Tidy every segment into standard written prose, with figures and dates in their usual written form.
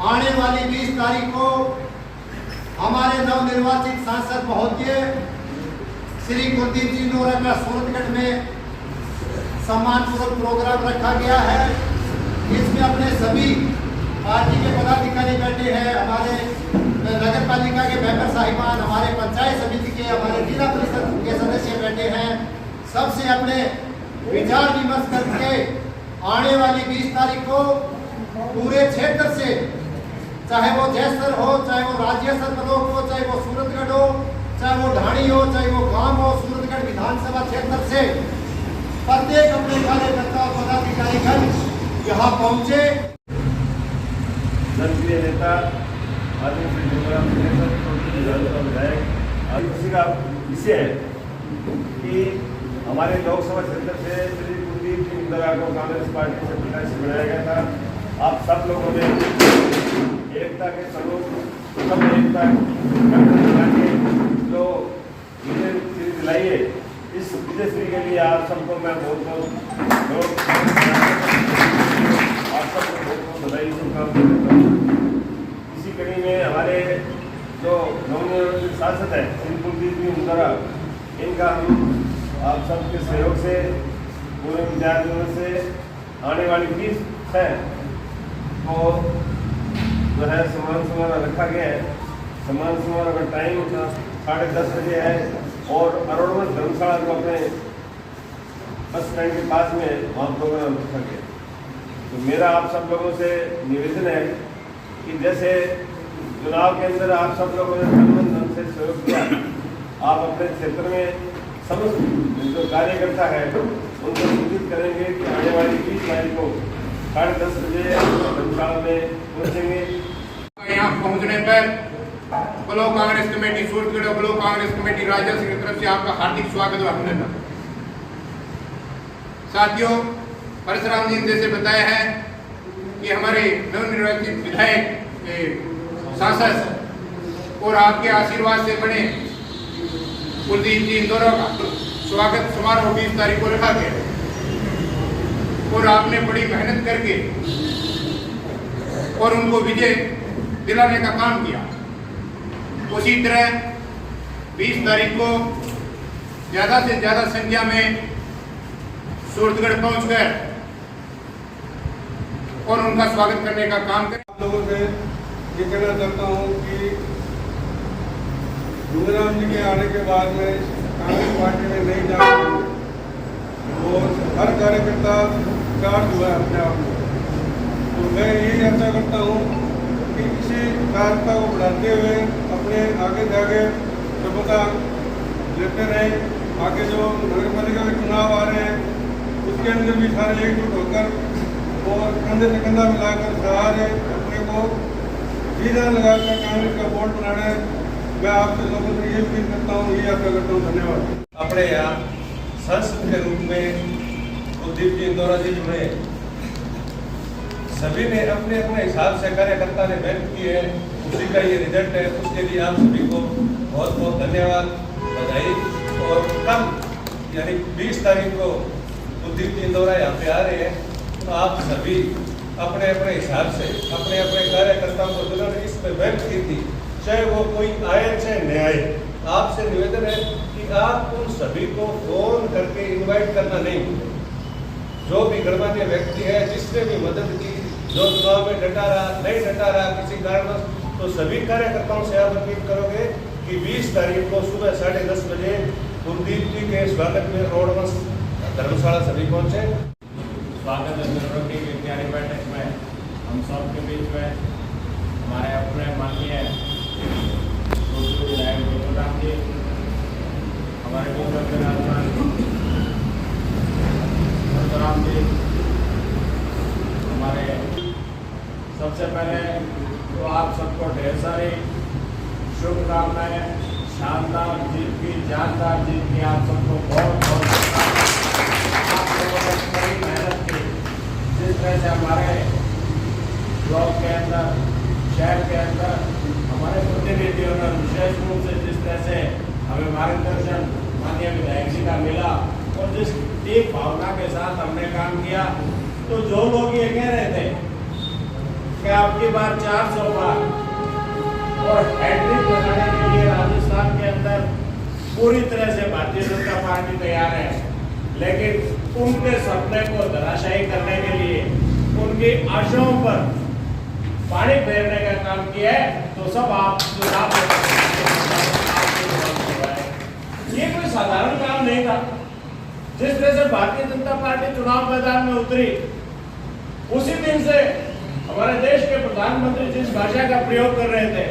आने वाली 20 तारीख को हमारे नवनिर्वाचित सांसद महोदय श्री कुलदीप जी इंदौरा का सूरतगढ़ में सम्मानपूर्वक प्रोग्राम रखा गया है। इसमें अपने सभी पार्टी के पदाधिकारी बैठे हैं, हमारे नगर पालिका के मेंबर साहिबान, हमारे पंचायत समिति के, हमारे जिला परिषद के सदस्य बैठे हैं। सबसे अपने विचार विमर्श करके आने वाली 20 तारीख को पूरे क्षेत्र से, चाहे वो जयसर हो, चाहे वो राज्य स्तर ब्लॉक हो, चाहे वो सूरतगढ़ हो, चाहे वो ढाणी हो, चाहे वो गांव हो, सूरतगढ़ विधानसभा क्षेत्र से प्रत्येक अपने कार्यकर्ता और पदाधिकारीगण यहाँ पहुंचे। जनप्रिय नेता इसी का विषय है कि हमारे लोकसभा क्षेत्र से श्री कुलदीप जी इंदौरा को कांग्रेस पार्टी से प्रत्याशी बनाया गया था। आप सब लोगों ने एकता के स्वरूप सब एकता के जो विजय श्री दिलाई है, इस विजय श्री के लिए आप सबको मैं बहुत बहुत बधाई शुभकामनाएं देता हूँ। इसी कड़ी में हमारे जो नवनिर्वाचित सांसद है श्री कुलदीप जी इंदौरा, इनका हम आप सबके सहयोग से पूरे विद्यार्थियों से आने वाली 20 है तो जो है सम्मान समारोह रखा गया है। सम्मान समारोह का टाइम 10:30 बजे है और अरोड़वंश धर्मशाला को अपने बस स्टैंड के पास में वहाँ प्रोग्राम रखा गया। तो मेरा आप सब लोगों से निवेदन है कि जैसे चुनाव के अंदर आप सब लोगों ने धन से सहयोग किया, आप अपने क्षेत्र में समस्त जो कार्यकर्ता है उनको सूचित करेंगे कि आने वाली 20 तारीख को 10:30 बजे धर्मशाला में पहुँचेंगे। यहाँ पहुँचने पर ब्लॉक कांग्रेस कमेटी सूरतगढ़ और ब्लॉक कांग्रेस कमेटी राजस्व की तरफ से आपका हार्दिक स्वागत और अभिनंदन। साथियों, परशुराम जी ने जैसे बताया है कि हमारे नवनिर्वाचित विधायक सांसद और आपके आशीर्वाद से बने कुलदीप जी इंदौरा का स्वागत समारोह 20 तारीख को रखा गया और आपने बड़ी मेहनत करके और उनको विजय दिलाने का काम किया। उसी तरह 20 तारीख को ज़्यादा से ज़्यादा संख्या में सूरतगढ़ पहुंचकर और उनका स्वागत करने का काम करें। आप लोगों से ये कहना चाहता हूँ कि गुरुराम जी के आने के बाद में कांग्रेस पार्टी में नहीं जाना और हर कार्यकर्ता चार्ज हुआ है अपने आप में। तो मैं यही आशा करता हूँ कि इसी कार्यकर्ता को बढ़ाते हुए अपने आगे से आगे सफलता लेते रहें। आगे जो नगर पालिका के चुनाव आ रहे हैं उसके अंदर भी सारे एकजुट होकर और कंधे से कंधा मिलाकर सहारे अपने को जीना लगाकर कांग्रेस का वोट बनाना है। मैं आपसे लोगों से ये अपील करता हूँ, ये आशा करता हूँ। धन्यवाद। अपने यहाँ सांसद के रूप में कुलदीप जी इंदौरा जी जुड़े, सभी ने अपने अपने हिसाब से कार्यकर्ता ने मेहनत की है, उसी का ये रिजल्ट है। उसके लिए आप सभी को बहुत बहुत धन्यवाद, बधाई। और कल यानी 20 तारीख को कुलदीप जी इंदौरा यहाँ पे आ रहे हैं, तो आप सभी अपने अपने हिसाब से अपने अपने कार्यकर्ताओं को जिन्होंने इस पर मेहनत की थी, चाहे वो कोई आए चाहे न आए, आपसे निवेदन है कि आप उन सभी को फोन करके इनवाइट करना नहीं। जो भी गणमान्य व्यक्ति है जिसने भी मदद की, जो चुनाव में डटा रहा, नहीं डटा रहा किसी कारणवश, तो सभी कार्यकर्ताओं से आप अपील करोगे कि 20 तारीख को सुबह 10:30 बजे कुलदीप जी के स्वागत में रोडवंश धर्मशाला सभी पहुँचे। स्वागत है की विज्ञानी बैठक में हम सब के बीच में हमारे अपने माननीय विधायक परशुराम जी, हमारे परशुराम जी, हमारे सबसे पहले तो आप सबको ढेर सारी शुभकामनाएं। शानदार जीत की, जानदार जीत की आप सबको बहुत बहुत आप लोगों ने बड़ी मेहनत की। जिस तरह से हमारे ब्लॉक के अंदर, शहर के अंदर हमारे प्रतिनिधियों ने विशेष रूप से जिस तरह से हमें मार्गदर्शन माननीय विधायक जी का मिला और जिस एक भावना के साथ हमने काम किया, तो जो लोग ये कह रहे थे कि आपकी बार 400 पार और हैट्रिक बनाने के लिए राजस्थान के अंदर पूरी तरह से भारतीय जनता पार्टी तैयार है, लेकिन उनके सपने को धराशायी करने के लिए, उनकी आशाओं पर पानी फेरने का काम किया है, तो सब आप चुनाव ये कोई साधारण काम नहीं था। जिस तरह से भारतीय जनता पार्टी चुनाव मैदान में उतरी, उसी दिन से हमारे देश के प्रधानमंत्री जिस भाषा का प्रयोग कर रहे थे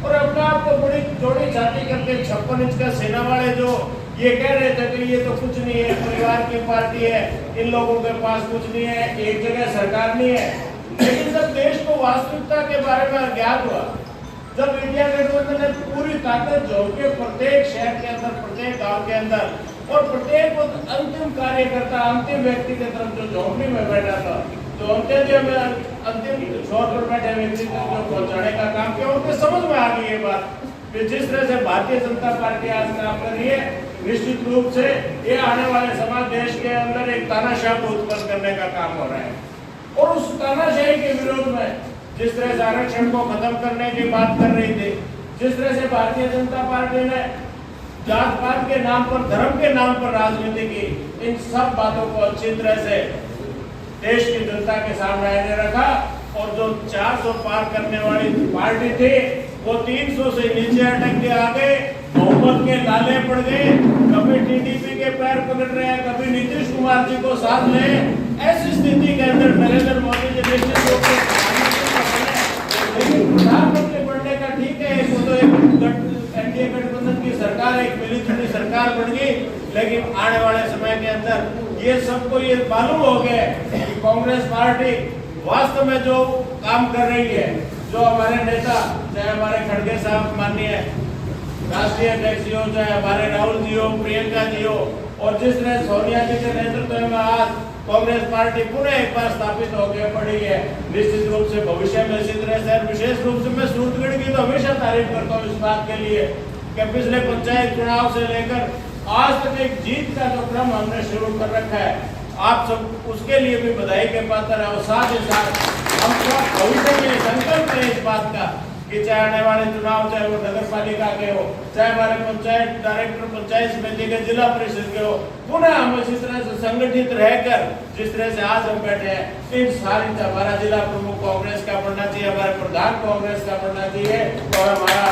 और अपने आप को बड़ी चौड़ी छाती करके 56 इंच का सेना वाले जो ये कह रहे थे कि ये तो कुछ नहीं है, परिवार की पार्टी है, इन लोगों के पास कुछ नहीं है, एक जगह सरकार नहीं है। लेकिन जब देश को वास्तविकता के बारे में अज्ञात हुआ, जब इंडिया गठबंधन ने पूरी ताकत जोड़ के प्रत्येक शहर के अंदर, प्रत्येक गांव के अंदर और प्रत्येक अंतिम कार्यकर्ता, अंतिम व्यक्ति के तरफ जो झोंपड़ी में बैठा था, तो अंत्योदय में अंतिम छोर पर बैठे व्यक्ति को पहुंचाने का काम किया, उनके समझ में आ गई ये बात कि जिस तरह से भारतीय जनता पार्टी आज काम कर रही है, निश्चित रूप से ये आने वाले समाज देश के अंदर एक तानाशाह को उत्पन्न करने का काम हो रहा है। और उस तानाशाही के विरोध में जिस तरह से आरक्षण को खत्म करने की बात कर रही थी, जिस तरह से भारतीय जनता पार्टी ने जात पात के नाम पर, धर्म के नाम पर राजनीति की, इन सब बातों को अच्छी तरह से देश की जनता के सामने आने रखा। और जो 400 पार करने वाली पार्टी थी, वो 300 से नीचे अटक के आ गए, बहुमत के लाले पड़ गए, कभी टीडीपी के पैर पकड़ रहे हैं, कभी नीतीश कुमार जी को साथ ले। ऐसी स्थिति के अंदर नरेंद्र मोदी जी निश्चित रूप से प्रधानमंत्री बनने का ठीक है, वो तो एक एनडीए गठबंधन की सरकार, एक मिलिट्री सरकार बन गई, लेकिन आने वाले समय के अंदर ये सबको ये मालूम हो गया कि कांग्रेस पार्टी वास्तव में जो काम कर रही है, जो हमारे नेता, चाहे हमारे खड़गे साहब माननीय राष्ट्रीय अध्यक्ष हो, चाहे हमारे राहुल जी हो, प्रियंका जी हो, और जिस तरह सोनिया जी के नेतृत्व में आज कांग्रेस पार्टी पुनः एक बार स्थापित होकर पड़ी है, निश्चित रूप से भविष्य में इसी तरह से, विशेष रूप से मैं सूरतगढ़ की तो हमेशा तारीफ करता हूँ इस बात के लिए कि पिछले पंचायत चुनाव से लेकर आज तक एक जीत का जो क्रम हमने शुरू कर रखा है, आप सब उसके लिए भी बधाई के पात्र है। और साथ ही साथ हम सब भविष्य में संकल्प है इस बात का कि चाहे आने वाले चुनाव, चाहे वो नगर पालिका के हो, चाहे हमारे पंचायत डायरेक्टर, पंचायत समिति के, जिला परिषद के हो, पुनः हम इसी तरह से संगठित रहकर जिस तरह से आज हम बैठे हैं, इन सारी, हमारा जिला प्रमुख कांग्रेस का बनना चाहिए, हमारे प्रधान कांग्रेस का बनना चाहिए और हमारा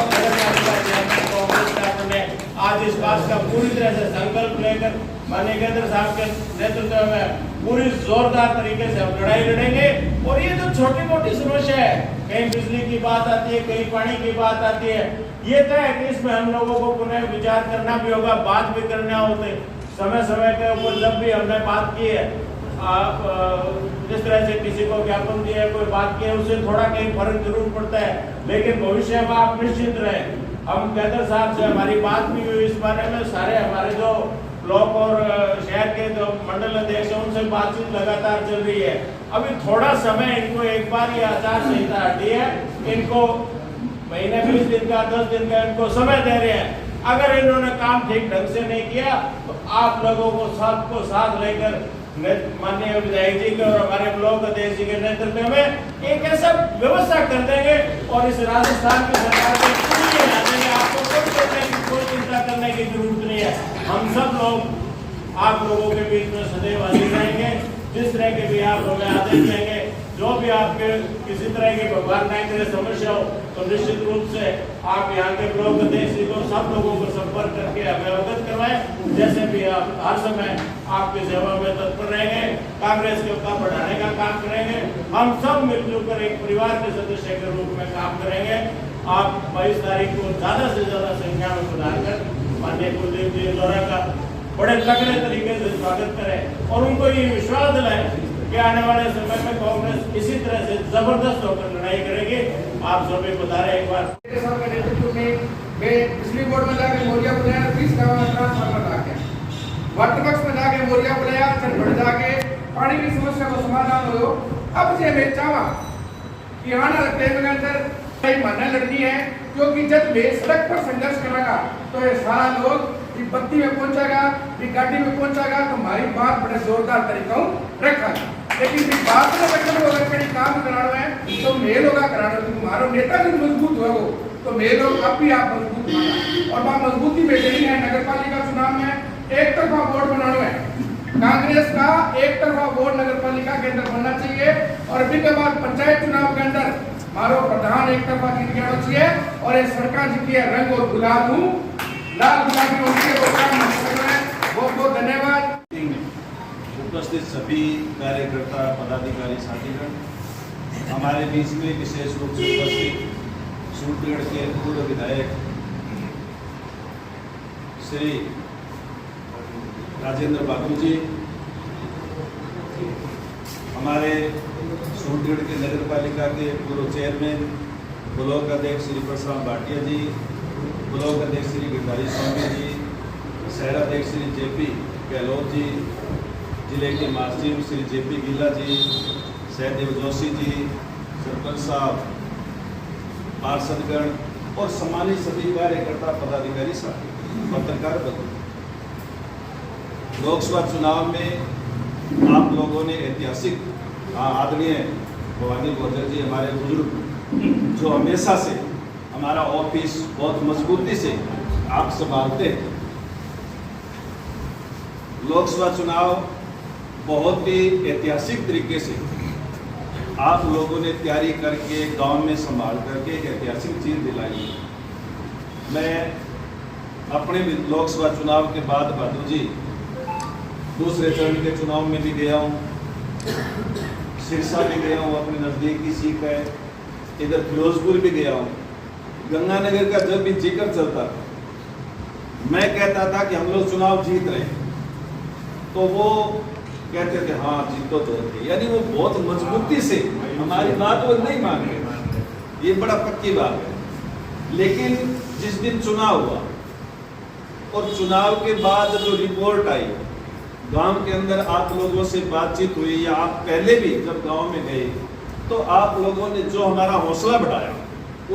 नगर पालिका चेयरमैन कांग्रेस का बने। आज इस बात का पूरी तरह से संकल्प लेकर माननीय केंद्र साहब के नेतृत्व में पूरी जोरदार तरीके से हम लड़ाई लड़ेंगे। और ये जो छोटी मोटी समस्या है, कहीं बिजली की बात आती है, कहीं पानी की बात आती है, ये तय है कि इसमें हम लोगों को पुनः विचार करना भी होगा, बात भी करना होते समय समय के ऊपर। जब भी हमने बात की है, जिस तरह से किसी को ज्ञापन दिया है, कोई बात की है, उससे थोड़ा कहीं फर्क जरूर पड़ता है, लेकिन भविष्य में आप निश्चिंत रहे। हम केंद्र साहब से हमारी बात भी हुई इस बारे में, सारे हमारे जो ब्लॉक और शहर के जो मंडल अध्यक्ष हैं उनसे बातचीत लगातार चल रही है। अभी थोड़ा समय इनको, एक बार ये आचार संहिता हटी है, इनको महीने 20 दिन का, 10 दिन का इनको समय दे रहे हैं। अगर इन्होंने काम ठीक ढंग से नहीं किया तो आप लोगों को सबको साथ लेकर माननीय विधायक जी के और हमारे ब्लॉक अध्यक्ष जी के नेतृत्व में एक ऐसा व्यवस्था कर देंगे और इस राजस्थान की सरकार को पूरी ला देंगे। आपको कोई चिंता करने की जरूरत नहीं है। हम सब लोग आप लोगों के बीच में सदैव हाजिर रहेंगे। जिस तरह के भी आप हमें आदेश देंगे, जो भी आपके किसी तरह की भगवान न करे समस्या हो, तो निश्चित रूप से आप यहाँ के ब्लॉक अध्यक्ष को, सब लोगों को संपर्क करके हमें अवगत करवाएं। जैसे भी आप हर समय आपकी सेवा में तत्पर रहेंगे, कांग्रेस के उत्साह बढ़ाने का काम करेंगे। हम सब मिलजुल कर एक परिवार के सदस्य के रूप में काम करेंगे। आप 22 तारीख को ज्यादा से ज्यादा संख्या में पधारकर माननीय कुलदीप जी इंदौरा का बड़े तगड़े तरीके से स्वागत करें और उनको ये विश्वास दिलाएं कि आने वाले समय में कांग्रेस इसी तरह से जबरदस्त होकर लड़ाई करेगी। आप सभी बता रहे एक बार नेतृत्व में मैं बिजली बोर्ड में जाके मोरिया बुलाया, 20 गाँव में ट्रांसफार्मर ला के वर्तबक्स में जाके मोरिया बुलाया, चंडगढ़ जाके पानी की समस्या को समाधान हो। अब से मैं चाहवा कि आने वाले टाइम के अंदर कई महीने लड़नी है, क्योंकि जब मैं सड़क पर संघर्ष करेगा तो ये सारा लोग बत्ती में पहुंचेगा, गाड़ी में पहुंचेगा, तो हमारी बात बड़े जोरदार तरीकों रखा। लेकिन भी बात में बच्चों को अगर कहीं काम कराना है तो मेल होगा कराना, तुम्हारा नेता भी मजबूत हो तो मेल हो आप भी आप मजबूत बना। और वहाँ मजबूती में यही है, नगर पालिका चुनाव में एक तरफा वोट बनाना है, कांग्रेस का एक तरफा वोट नगर पालिका के अंदर बनना चाहिए। और अभी के बाद पंचायत चुनाव के अंदर मारो प्रधान एक तरफा जीत गया चाहिए और ये सरकार जीती है रंग और गुलाल हूँ लाल गुलाबी उनके वो काम बहुत बहुत धन्यवाद। उपस्थित सभी कार्यकर्ता पदाधिकारी साथीगण, हमारे बीच में विशेष रूप से उपस्थित सूरतगढ़ के पूर्व विधायक श्री राजेंद्र बाबू जी, हमारे सूरतगढ़ के नगर पालिका के पूर्व चेयरमैन ब्लॉक अध्यक्ष श्री परशुराम भाटिया जी, ब्लॉक अध्यक्ष श्री गिरधारी स्वामी जी, शहराध्यक्ष श्री जेपी गहलोत जी, जिले के महासचिव श्री जेपी गिल्ला जी, सहदेव जोशी जी, सरपंच साहब, पार्षदगण और सम्मानित सभी कार्यकर्ता पदाधिकारी साथी, पत्रकार बंधु, लोकसभा चुनाव में आप लोगों ने ऐतिहासिक आदरणीय भवानी गोजर जी हमारे बुजुर्ग जो हमेशा से हमारा ऑफिस बहुत मजबूती से आप संभालते हैं। लोकसभा चुनाव बहुत ही ऐतिहासिक तरीके से आप लोगों ने तैयारी करके गांव में संभाल करके एक ऐतिहासिक चीज दिलाई। मैं अपने लोकसभा चुनाव के बाद बादू जी दूसरे चरण के चुनाव में भी गया हूँ, सिरसा भी गया हूँ, अपने नज़दीक की सीट है, इधर फिरोजपुर भी गया हूँ। गंगानगर का जब भी जिक्र चलता मैं कहता था कि हम लोग चुनाव जीत रहे हैं, तो वो कहते थे हाँ जीतो तो थे, यानी वो बहुत मजबूती से हमारी बात वो नहीं मान रहे। ये बड़ा पक्की बात है। लेकिन जिस दिन चुनाव हुआ और चुनाव के बाद जो रिपोर्ट आई, गांव के अंदर आप लोगों से बातचीत हुई या आप पहले भी जब गांव में गए तो आप लोगों ने जो हमारा हौसला बढ़ाया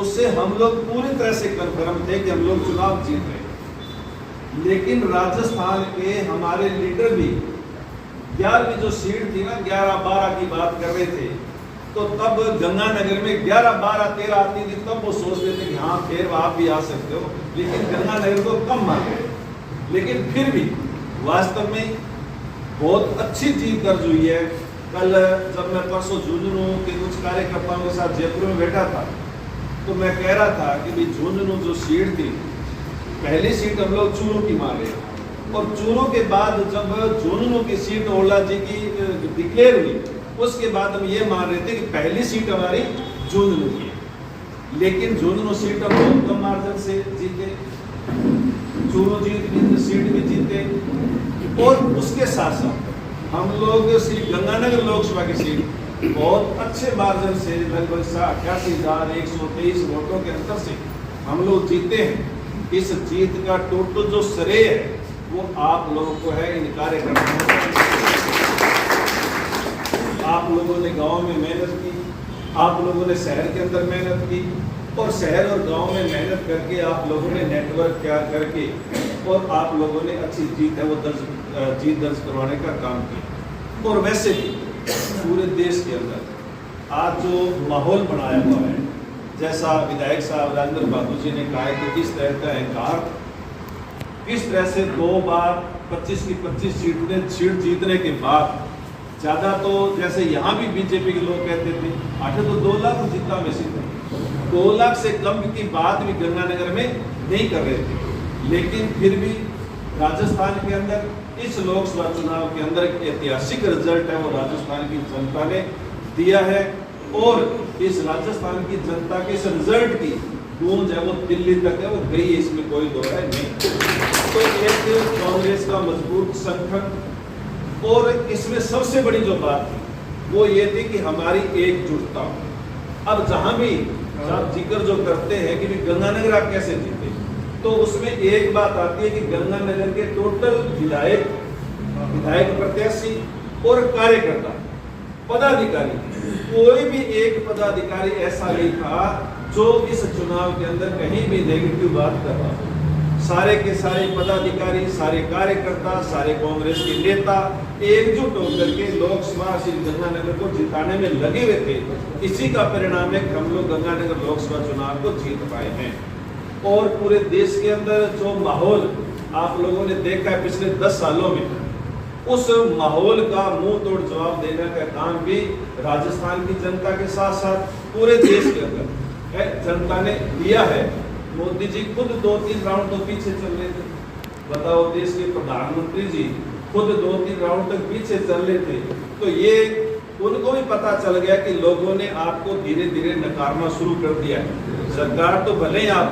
उससे हम लोग पूरी तरह से कन्फर्म थे कि हम लोग चुनाव जीत रहे। लेकिन राजस्थान के हमारे लीडर भी 11वीं जो सीट थी ना 11-12 की बात कर रहे थे, तो तब गंगानगर में 11-12-13 आती थी, तब वो सोचते थे कि हाँ फिर आप भी आ सकते हो, लेकिन गंगानगर को कम मान गए। लेकिन फिर भी वास्तव में बहुत अच्छी जीत दर्ज हुई है। कल जब मैं परसों झुंझुनू के कुछ कार्यकर्ताओं के साथ जयपुर में बैठा था तो मैं कह रहा था कि भाई झुंझुनू जो सीट थी, पहली सीट हम लोग चूरू की मारे और चूरू के बाद जब झुंझुनू की सीट ओला जी की डिक्लेयर हुई उसके बाद हम ये मान रहे थे कि पहली सीट हमारी झुंझुनू की है। लेकिन झुंझुनू सीट हम बहुत कम मार्जिन से जीते, चूरू सीट भी जीते और उसके साथ साथ हम लोग श्री गंगानगर लोकसभा की सीट बहुत अच्छे मार्जिन से लगभग 88,123 वोटों के अंतर से हम लोग जीते हैं। इस जीत का टोटल जो श्रेय है वो आप लोगों को है, इन कार्यकर्ताओं को। आप लोगों ने गांव में मेहनत की, आप लोगों ने शहर के अंदर मेहनत की और शहर और गांव में मेहनत करके आप लोगों ने नेटवर्क तैयार करके और आप लोगों ने अच्छी जीत है वो जीत दर्ज करवाने का काम किया। और वैसे भी पूरे देश के अंदर आज जो माहौल बनाया हुआ है, जैसा विधायक साहब राजेंद्र बाबू जी ने कहा है कि किस तरह का अहंकार, किस तरह से 2 बार 25 की 25 सीट जीतने के बाद ज़्यादा तो जैसे यहाँ भी बीजेपी के लोग कहते थे आखिर तो 2 लाख जीता में से 2 लाख से कम की बात भी गंगानगर में नहीं कर रहे थे। लेकिन फिर भी राजस्थान के अंदर इस लोकसभा चुनाव के अंदर एक ऐतिहासिक रिजल्ट है वो राजस्थान की जनता ने दिया है और इस राजस्थान की जनता के इस रिजल्ट की गूंज है वो दिल्ली तक है, वो गई है, इसमें कोई दो राय नहीं। तो एक कांग्रेस का मजबूत संगठन और इसमें सबसे बड़ी जो बात थी वो ये थी कि हमारी एकजुटता। अब जहां भी आप जिक्र जो करते हैं कि गंगानगर आप कैसे जीते, तो उसमें एक बात आती है कि गंगानगर के टोटल विधायक प्रत्याशी और कार्यकर्ता पदाधिकारी, कोई भी एक पदाधिकारी ऐसा नहीं था जो इस चुनाव के अंदर कहीं भी नेगेटिव बात कर रहा हो। सारे के सारे पदाधिकारी, सारे कार्यकर्ता, सारे कांग्रेस के नेता एकजुट होकर के लोकसभा श्री गंगानगर को जिताने में लगे हुए थे। इसी का परिणाम है कि हम लोग गंगानगर लोकसभा चुनाव को जीत पाए हैं। और पूरे देश के अंदर जो माहौल आप लोगों ने देखा है पिछले 10 सालों में, उस माहौल का मुंह तोड़ जवाब देने का काम भी राजस्थान की जनता के साथ साथ पूरे देश के अंदर जनता ने लिया है। मोदी जी खुद 2-3 राउंड तो पीछे चल रहे थे। बताओ, देश के प्रधानमंत्री जी खुद 2-3 राउंड तक पीछे चल रहे थे। तो ये उनको भी पता चल गया कि लोगों ने आपको धीरे धीरे नकारना शुरू कर दिया है। सरकार तो भले ही आप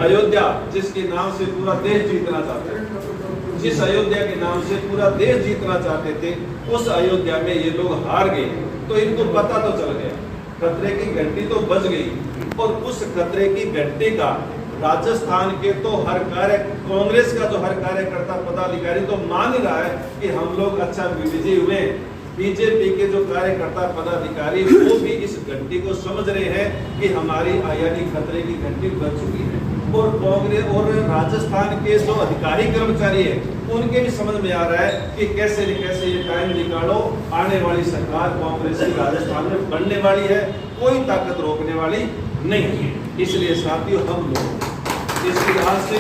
अयोध्या जिसके नाम से पूरा देश जीतना चाहते हैं, जिस अयोध्या के नाम से पूरा देश जीतना चाहते थे, उस अयोध्या में ये लोग हार गए। तो इनको पता तो चल गया, खतरे की घंटी तो बज गई। और उस खतरे की घंटी का राजस्थान के तो हर कांग्रेस का तो हर कार्यकर्ता पदाधिकारी तो मान ही रहा है कि हम लोग अच्छा विजयी हुए। बीजेपी के जो कार्यकर्ता पदाधिकारी वो भी इस घंटी को समझ रहे हैं कि हमारी यानी खतरे की घंटी बज चुकी है। और कांग्रेस और राजस्थान के जो अधिकारी कर्मचारी है उनके भी समझ में आ रहा है कि कैसे न कैसे ये टाइम निकालो, आने वाली सरकार कांग्रेस की राजस्थान में बनने वाली है, कोई ताकत रोकने वाली नहीं है। इसलिए साथियों, हम लोग इस लिहाज से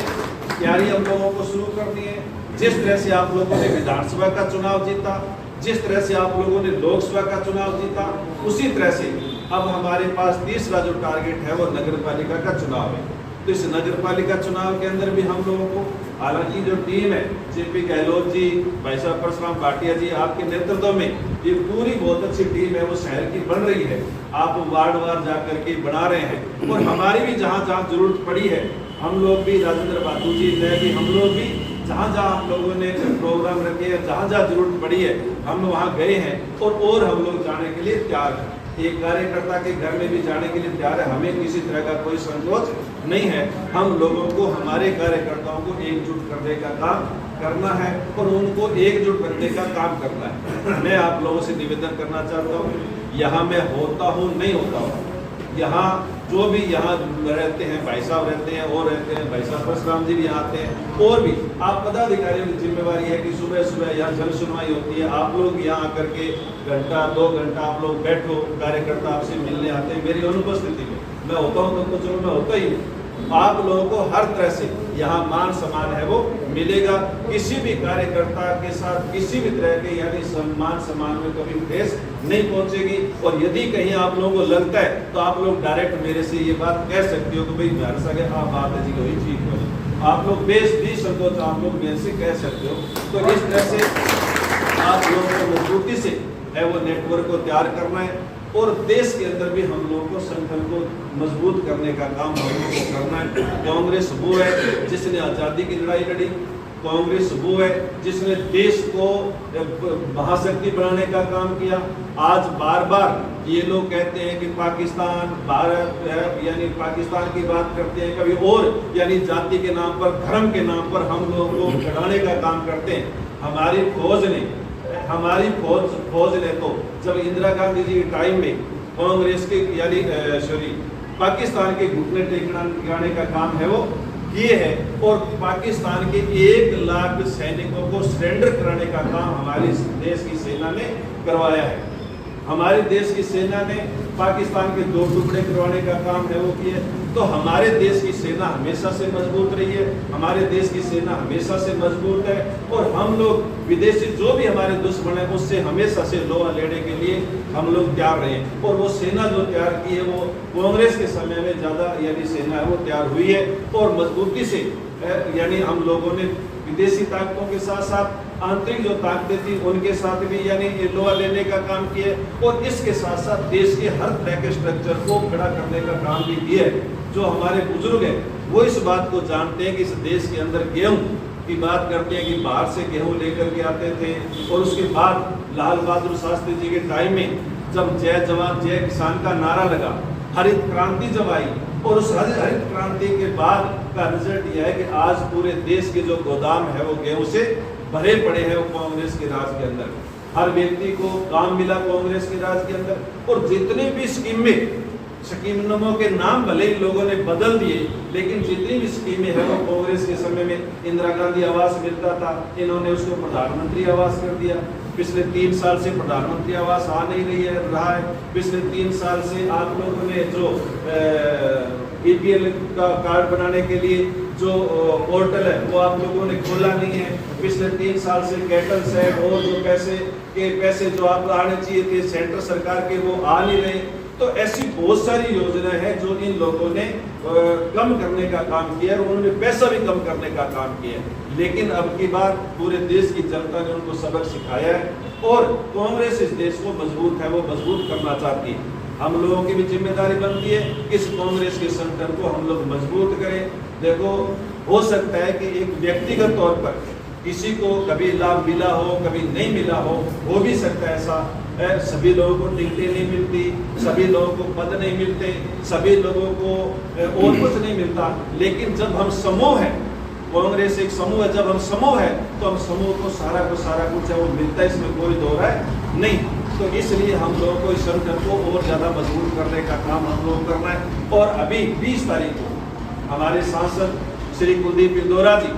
तैयारी हम लोगों को शुरू करनी है। जिस तरह से आप लोगों ने विधानसभा का चुनाव जीता, जिस तरह से आप लोगों ने लोकसभा का चुनाव जीता, उसी तरह से अब हमारे पास तीसरा जो टारगेट है वो नगर पालिका का चुनाव है। तो इस नगर पालिका चुनाव के अंदर भी हम लोगों को, हालांकि जो टीम है जेपी गहलोत जी, भाई साहब परशुराम भाटिया जी आपके नेतृत्व में ये पूरी बहुत अच्छी टीम है, वो शहर की बन रही है। आप वार्ड वार जाकर के बना रहे हैं। और हमारी भी जहाँ जहाँ जरूरत पड़ी है, हम लोग भी राजेंद्र बाबू जी है कि हम लोग भी जहाँ जहाँ हम लोगों ने प्रोग्राम रखे हैं, जहाँ जहाँ जरूरत पड़ी है, हम वहाँ गए हैं। और हम लोग जाने के लिए तैयार हैं। एक कार्यकर्ता के घर में भी जाने के लिए तैयार है। हमें किसी तरह का कोई संकोच नहीं है। हम लोगों को, हमारे कार्यकर्ताओं को एकजुट करने का काम करना है और उनको एकजुट करने का काम करना है। मैं आप लोगों से निवेदन करना चाहता हूँ, यहाँ मैं होता हूँ नहीं होता हूँ, यहाँ जो भी यहाँ रहते हैं, भाई साहब रहते हैं और रहते हैं, भाई साहब परशुराम जी भी आते हैं, और भी आप पदाधिकारियों की जिम्मेवारी है कि सुबह सुबह यहाँ जन सुनवाई होती है। आप लोग यहाँ आकर के घंटा 2 घंटा आप लोग बैठो, कार्यकर्ता आपसे मिलने आते हैं मेरी अनुपस्थिति में। मैं होता हूँ तो चलो मैं होता ही हूँ। आप लोगों को हर तरह से यहाँ मान सम्मान है वो मिलेगा। किसी भी कार्यकर्ता के साथ किसी भी तरह के यानी सम्मान सम्मान में कभी ठेस नहीं पहुंचेगी। और यदि कहीं आप लोगों को लगता है तो आप लोग डायरेक्ट मेरे से ये बात कह सकते हो कि भाई मेरे साथ आप बात है जी वही ठीक हो, आप लोग बेस संकोच आप लोग मेरे से कह सकते हो। तो इस तरह से आप लोगों को मजबूती से है वो नेटवर्क को तैयार करना है। और देश के अंदर भी हम लोगों को संगठन को मजबूत करने का काम हम लोगों को करना है। कांग्रेस वो है जिसने आज़ादी की लड़ाई लड़ी, कांग्रेस वो है जिसने देश को महाशक्ति बनाने का काम किया। आज बार बार ये लोग कहते हैं कि पाकिस्तान भारत है, यानी पाकिस्तान की बात करते हैं कभी और, यानी जाति के नाम पर, धर्म के नाम पर हम लोगों को लड़ाने का काम करते हैं। हमारी फौज ने तो जब इंदिरा गांधी जी के टाइम में कांग्रेस के यानी पाकिस्तान के घुटने टेकने का काम है वो किए है। और पाकिस्तान के 1 लाख सैनिकों को सरेंडर कराने का काम हमारे देश की सेना ने करवाया है। हमारे देश की सेना ने पाकिस्तान के 2 टुकड़े करवाने का काम है वो किए। तो हमारे देश की सेना हमेशा से मजबूत रही है, हमारे देश की सेना हमेशा से मजबूत है। और हम लोग विदेशी जो भी हमारे दुश्मन है उससे हमेशा से लोहा लेने के लिए हम लोग तैयार रहे। और वो सेना जो तैयार की है वो कांग्रेस के समय में ज़्यादा यानी सेना है वो तैयार हुई है। और मजबूती से यानी हम लोगों ने विदेशी ताकतों के साथ साथ आंतरिक जो ताकतें थी उनके साथ भी यानी लोहा लेने का काम किए। और इसके साथ साथ देश के हर तरह के स्ट्रक्चर को खड़ा करने का काम भी किया है। जो हमारे बुजुर्ग हैं वो इस बात को जानते हैं कि इस देश के अंदर गेहूं की बात करते हैं कि बाहर से गेहूं लेकर के आते थे। और उसके बाद लाल बहादुर शास्त्री जी के टाइम में जब जय जवान जय किसान का नारा लगा, हरित क्रांति जब आई, और उस हरित क्रांति के बाद का रिजल्ट यह है कि आज पूरे देश के जो गोदाम है वो गेहूं से भरे पड़े हैं। वो कांग्रेस के राज के अंदर हर व्यक्ति को काम मिला कांग्रेस के राज के अंदर। और जितने भी स्कीमें स्कीमों के नाम भले ही लोगों ने बदल दिए, लेकिन जितनी भी स्कीमें हैं वो कांग्रेस के समय में इंदिरा गांधी आवास मिलता था, इन्होंने उसको प्रधानमंत्री आवास कर दिया। पिछले 3 साल से प्रधानमंत्री आवास आ नहीं रहा है। पिछले 3 साल से आप लोगों ने जो EPL का कार्ड बनाने के लिए जो पोर्टल है वो आप लोगों ने खोला नहीं है। पिछले 3 साल से कैटल सेट और जो पैसे जो आप आने चाहिए थे सेंट्रल सरकार के वो आ नहीं रहे। तो ऐसी बहुत सारी योजनाएं हैं जो इन लोगों ने कम करने का काम किया है, उन्होंने पैसा भी कम करने का काम किया है। लेकिन अब की बार पूरे देश की जनता ने उनको सबक सिखाया है और कांग्रेस इस देश को मजबूत है, वो मजबूत करना चाहती है। हम लोगों की भी जिम्मेदारी बनती है कि इस कांग्रेस के संगठन को हम लोग मजबूत करें। देखो, हो सकता है कि एक व्यक्तिगत तौर पर किसी को कभी लाभ मिला हो, कभी नहीं मिला हो भी सकता है ऐसा। सभी लोगों को टिकटें नहीं मिलती, सभी लोगों को पद नहीं मिलते, सभी लोगों को और कुछ नहीं मिलता। लेकिन जब हम समूह है, कांग्रेस एक समूह है, जब हम समूह है तो हम समूह को सारा कुछ है वो मिलता है, इसमें कोई दो राय नहीं। तो इसलिए हम लोगों को इस संगठन को और ज्यादा मजबूत करने का काम हम लोग करना है। और अभी 20 तारीख को हमारे सांसद श्री कुलदीप इंदौरा जी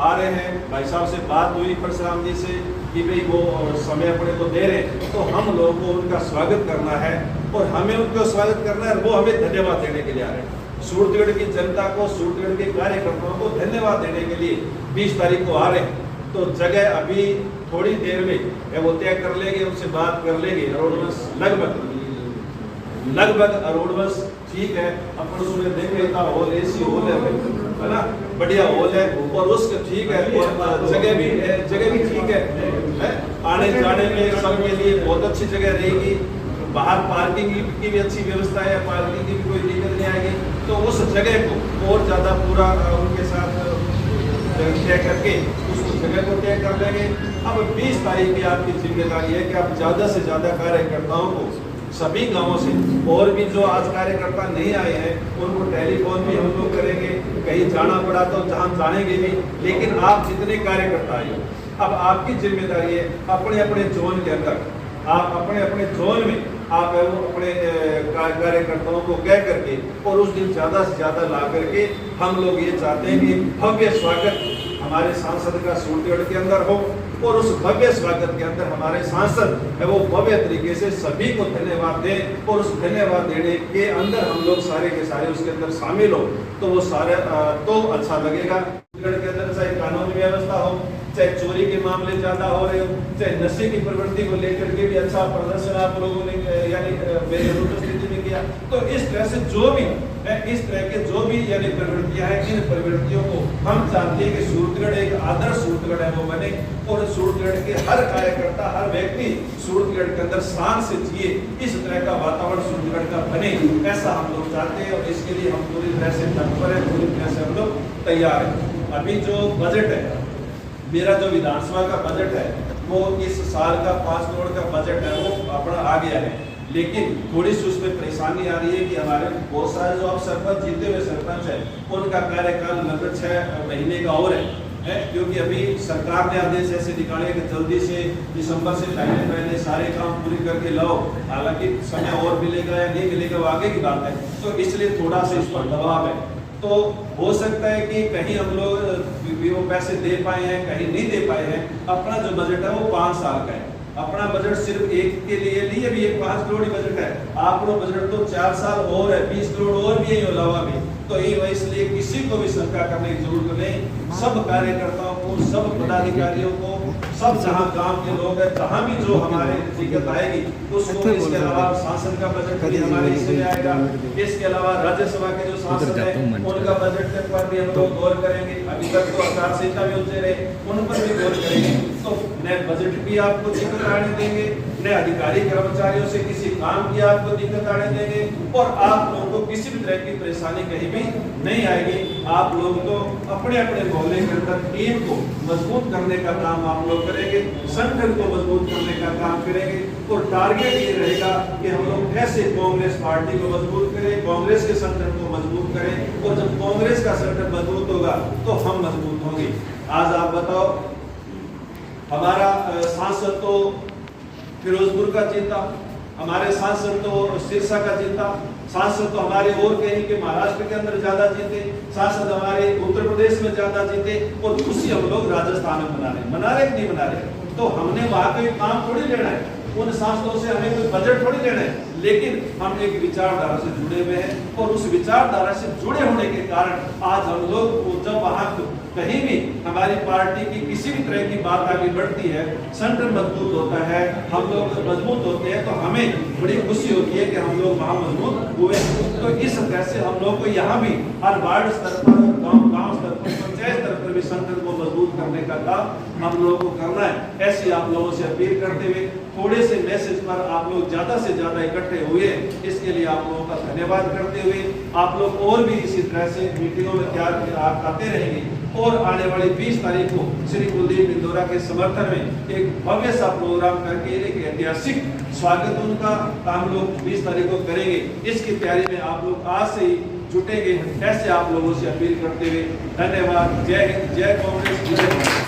आ रहे हैं। भाई साहब से बात हुई परशुराम जी से कि भाई वो समय अपने को दे रहे हैं, तो हम लोगों को उनका स्वागत करना है और हमें उनको स्वागत करना है। वो हमें धन्यवाद देने के लिए आ रहे हैं। सूरतगढ़ की जनता को, सूरतगढ़ के कार्यकर्ताओं को धन्यवाद देने के लिए 20 तारीख को आ रहे हैं। तो जगह अभी थोड़ी देर में वो तय कर लेंगे, उनसे बात कर लेंगे। लगभग अरोड़वंश ठीक है, अपन उसमें देखे था हॉल AC हॉल है ना, बढ़िया हॉल है और उसका ठीक है, और जगह भी ठीक है, आने जाने में सबके लिए बहुत अच्छी जगह रहेगी। बाहर पार्किंग की भी अच्छी व्यवस्था है, पार्किंग की भी कोई दिक्कत नहीं आएगी। तो उस जगह को और ज़्यादा पूरा उनके साथ तय करके उस जगह को तय कर लेंगे। अब 20 तारीख की आपकी जिम्मेदारी है कि आप ज़्यादा से ज़्यादा कार्यकर्ताओं को सभी गांवों से, और भी जो आज कार्यकर्ता नहीं आए हैं उनको टेलीफोन भी हम लोग करेंगे। कहीं जाना पड़ा तो जहाँ जानेंगे भी, लेकिन आप जितने कार्यकर्ता आए हो, अब आपकी जिम्मेदारी है अपने अपने जोन के अंदर, आप अपने अपने जोन में आप अपने कार्यकर्ताओं को कह करके और उस दिन ज़्यादा से ज़्यादा ला करके हम लोग ये चाहते हैं कि भव्य स्वागत हमारे सांसद का सूरतगढ़ के अंदर हो और उस भव्य स्वागत के अंदर हमारे सांसद है वो भव्य तरीके से सभी को धन्यवाद दें और उस धन्यवाद देने के अंदर हम लोग सारे के सारे उसके अंदर शामिल हो तो वो सारे तो अच्छा लगेगा। सूरतगढ़ के अंदर चाहे कानून व्यवस्था हो, चाहे चोरी के मामले ज्यादा हो रहे हो, चाहे नशे की प्रवृत्ति को लेकर के भी अच्छा प्रदर्शन आप लोगों ने यानी मेरे उपस्थिति में किया। तो इस तरह से जो भी इस तरह के जो भी यानी प्रवृत्तियां हैं, इन प्रवृत्तियों को हम चाहते हैं कि सूरतगढ़ एक आदर्श सूरतगढ़ है वो बने और सूरतगढ़ के हर कार्यकर्ता, हर व्यक्ति सूरतगढ़ के अंदर शान से जिए, इस तरह का वातावरण सूरतगढ़ का बने, ऐसा हम लोग चाहते हैं। और इसके लिए हम पूरी तरह से तत्पर है, पूरी तरह से हम लोग तैयार है। अभी जो बजट है, मेरा जो विधानसभा का बजट है वो इस साल का 5 करोड़ का बजट है वो अपना आ गया है, लेकिन थोड़ी सी उसमें परेशानी आ रही है कि हमारे बहुत सारे जो अब सरपंच जीते हुए सरपंच है उनका कार्यकाल लगभग 6 महीने का और है, क्योंकि अभी सरकार ने आदेश ऐसे निकाले कि जल्दी से दिसंबर से पहले सारे काम पूरे करके लाओ। हालांकि समय और मिलेगा या नहीं मिलेगा वो आगे की बात है, तो इसलिए थोड़ा सा इस पर दबाव है। तो हो सकता है कि कहीं हम लोग वो पैसे दे पाए हैं, कहीं नहीं दे पाए हैं। अपना जो बजट है वो 5 साल का है, अपना बजट सिर्फ एक के लिए भी एक 5 करोड़ बजट है। आपका बजट तो 4 साल और है, 20 करोड़ और भी है अलावा भी। तो इसलिए किसी को भी शंका करने की जरूरत नहीं। सब कार्यकर्ताओं को, सब पदाधिकारियों को, सब जहाँ गांव के लोग हैं, जहाँ भी जो हमारे दिक्कत आएगी उसको, इसके अलावा सांसद का बजट भी हमारे हिस्से में आएगा। इसके अलावा राज्यसभा के जो सांसद हैं उनका बजट पर भी हम लोग गौर करेंगे। अभी तक तो आचार संहिता भी उलझे रहे, उन पर भी गौर करेंगे। तो नए बजट भी आपको दिक्कत आने देंगे, नए अधिकारी कर्मचारियों से किसी काम की आपको दिक्कत आने देंगे और आप लोगों को किसी भी तरह की परेशानी कहीं भी नहीं आएगी। आप लोग तो अपने अपने मोहल्ले के अंदर टीम को मजबूत करने का काम आप लोग करेंगे, संगठन को मजबूत करने का काम करेंगे और टारगेट ये रहेगा कि हम लोग कैसे कांग्रेस पार्टी को मजबूत करें, कांग्रेस के संगठन को मजबूत करें। और जब कांग्रेस का संगठन मजबूत होगा तो हम मजबूत होंगे। आज आप बताओ, हमारा सांसद तो फिरोजपुर का जीता, हमारे सांसद तो सिरसा का जीता, सांसद तो हमारे और कहीं के महाराष्ट्र के अंदर ज्यादा जीते, सांसद हमारे उत्तर प्रदेश में ज्यादा जीते, और खुशी हम लोग राजस्थान में मना रहे कि नहीं मना रहे। तो हमने वहां कोई काम थोड़ी लेना है, उन सांसदों से हमें कोई बजट थोड़ी लेना है, लेकिन हम एक विचारधारा से जुड़े हुए हैं, और उस विचारधारा से जुड़े होने के कारण आज हम लोग जब वहां कहीं भी हमारी पार्टी की किसी भी तरह की बात आगे बढ़ती है, संगठन मजबूत होता है, हम लोग मजबूत होते हैं, तो हमें बड़ी खुशी होती है कि हम लोग वहां मजबूत हुए। तो इस तरह से हम लोग को यहाँ भी हर वार्ड स्तर पर, गांव स्तर पर, पंचायत स्तर पर भी संगठन को मजबूत करने का काम हम लोगों को करना है। ऐसी आप लोगों से अपील करते हुए थोड़े से मैसेज पर आप लोग ज्यादा से ज्यादा इकट्ठे हुए, इसके लिए आप लोगों का धन्यवाद करते हुए आप लोग और भी इसी तरह से मीटिंगों में तैयार आते रहेंगे, और आने वाली 20 तारीख को श्री कुलदीप इंदौरा के समर्थन में एक भव्य सा प्रोग्राम करके एक ऐतिहासिक स्वागत उनका हम लोग 20 तारीख को करेंगे। इसकी तैयारी में आप लोग आज से ही जुटेंगे, ऐसे आप लोगों से अपील करते हुए धन्यवाद। जय हिंद, जय कांग्रेस, जय